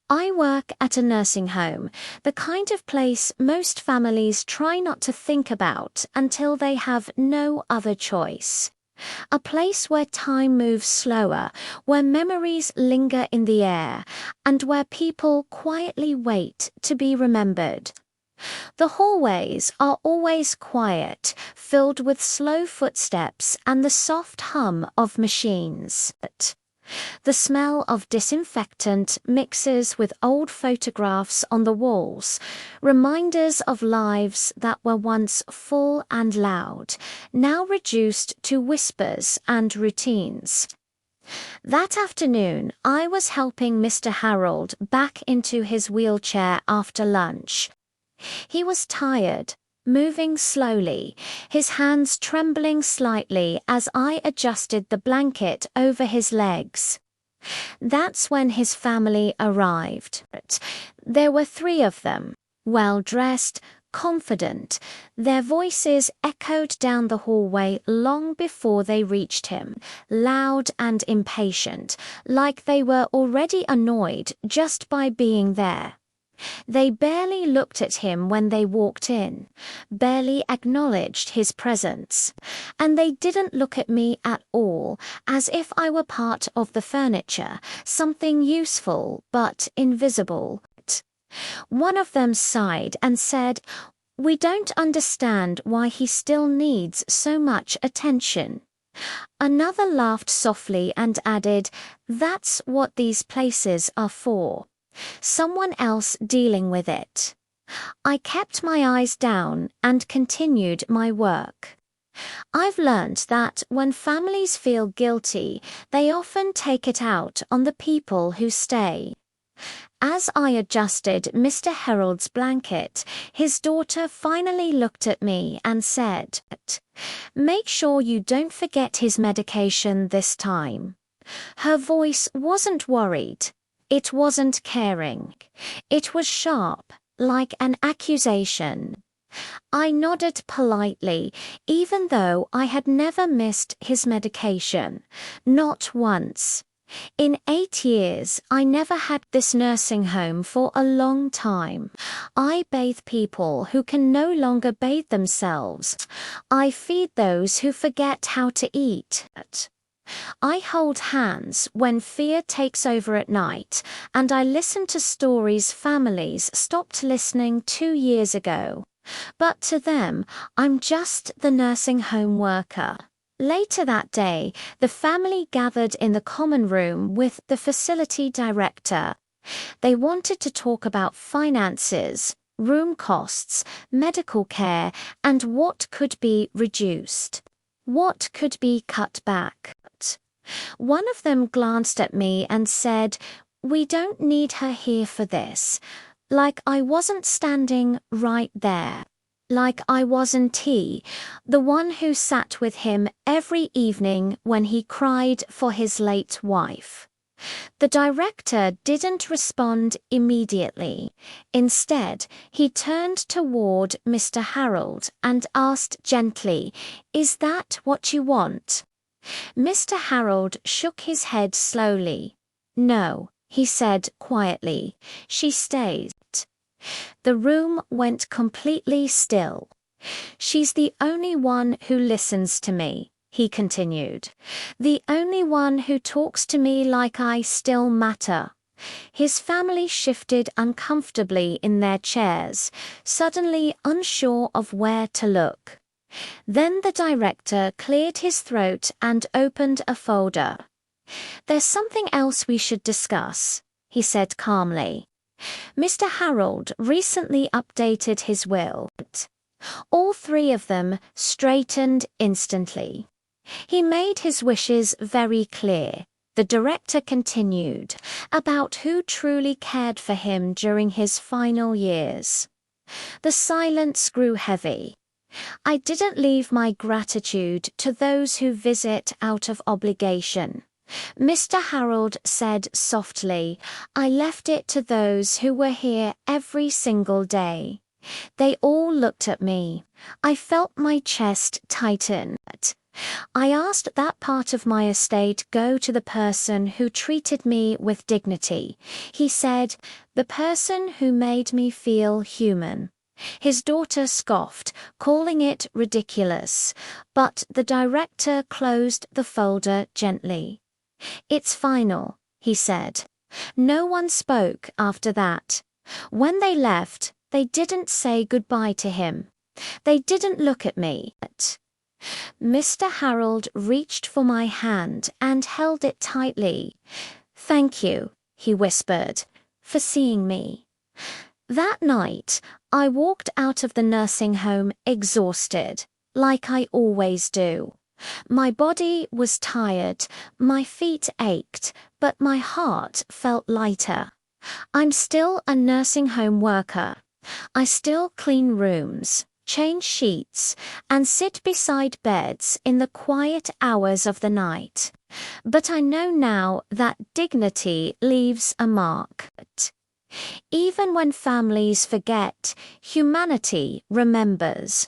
I work at a nursing home, the kind of place most families try not to think about until they have no other choice. A place where time moves slower, where memories linger in the air, and where people quietly wait to be remembered. The hallways are always quiet, filled with slow footsteps and the soft hum of machines. The smell of disinfectant mixes with old photographs on the walls, reminders of lives that were once full and loud, now reduced to whispers and routines. That afternoon, I was helping Mr. Harold back into his wheelchair after lunch. He was tired, moving slowly, his hands trembling slightly as I adjusted the blanket over his legs. That's when his family arrived. There were 3 of them, well-dressed, confident. Their voices echoed down the hallway long before they reached him, loud and impatient, like they were already annoyed just by being there. They barely looked at him when they walked in, barely acknowledged his presence, and they didn't look at me at all, as if I were part of the furniture, something useful but invisible. One of them sighed and said, "We don't understand why he still needs so much attention." Another laughed softly and added, "That's what these places are for. Someone else dealing with it." I kept my eyes down and continued my work. I've learned that when families feel guilty, they often take it out on the people who stay. As I adjusted Mr. Harold's blanket, his daughter finally looked at me and said, "Make sure you don't forget his medication this time." Her voice wasn't worried. It wasn't caring. It was sharp, like an accusation. I nodded politely, even though I had never missed his medication. Not once. In 8 years, I never had this nursing home for a long time. I bathe people who can no longer bathe themselves. I feed those who forget how to eat. I hold hands when fear takes over at night, and I listen to stories families stopped listening 2 years ago. But to them, I'm just the nursing home worker. Later that day, the family gathered in the common room with the facility director. They wanted to talk about finances, room costs, medical care, and what could be reduced. What could be cut back. One of them glanced at me and said, "We don't need her here for this." Like I wasn't standing right there. Like I wasn't he, the one who sat with him every evening when he cried for his late wife. The director didn't respond immediately. Instead, he turned toward Mr. Harold and asked gently, "Is that what you want?" Mr. Harold shook his head slowly. "No," he said quietly, "she stays." The room went completely still. "She's the only one who listens to me," he continued. "The only one who talks to me like I still matter." His family shifted uncomfortably in their chairs, suddenly unsure of where to look. Then the director cleared his throat and opened a folder. "There's something else we should discuss," he said calmly. "Mr. Harold recently updated his will." All 3 of them straightened instantly. "He made his wishes very clear," the director continued, "about who truly cared for him during his final years." The silence grew heavy. I didn't leave my gratitude to those who visit out of obligation. Mr. Harold said softly, "I left it to those who were here every single day." They all looked at me. I felt my chest tighten. I asked that part of my estate go to the person who treated me with dignity. He said, "The person who made me feel human." His daughter scoffed, calling it ridiculous, but the director closed the folder gently. "It's final," he said. No one spoke after that. When they left, they didn't say goodbye to him. They didn't look at me. Mr. Harold reached for my hand and held it tightly. "Thank you," he whispered, "for seeing me." That night, I walked out of the nursing home exhausted, like I always do. My body was tired, my feet ached, but my heart felt lighter. I'm still a nursing home worker. I still clean rooms, change sheets, and sit beside beds in the quiet hours of the night. But I know now that dignity leaves a mark. Even when families forget, humanity remembers.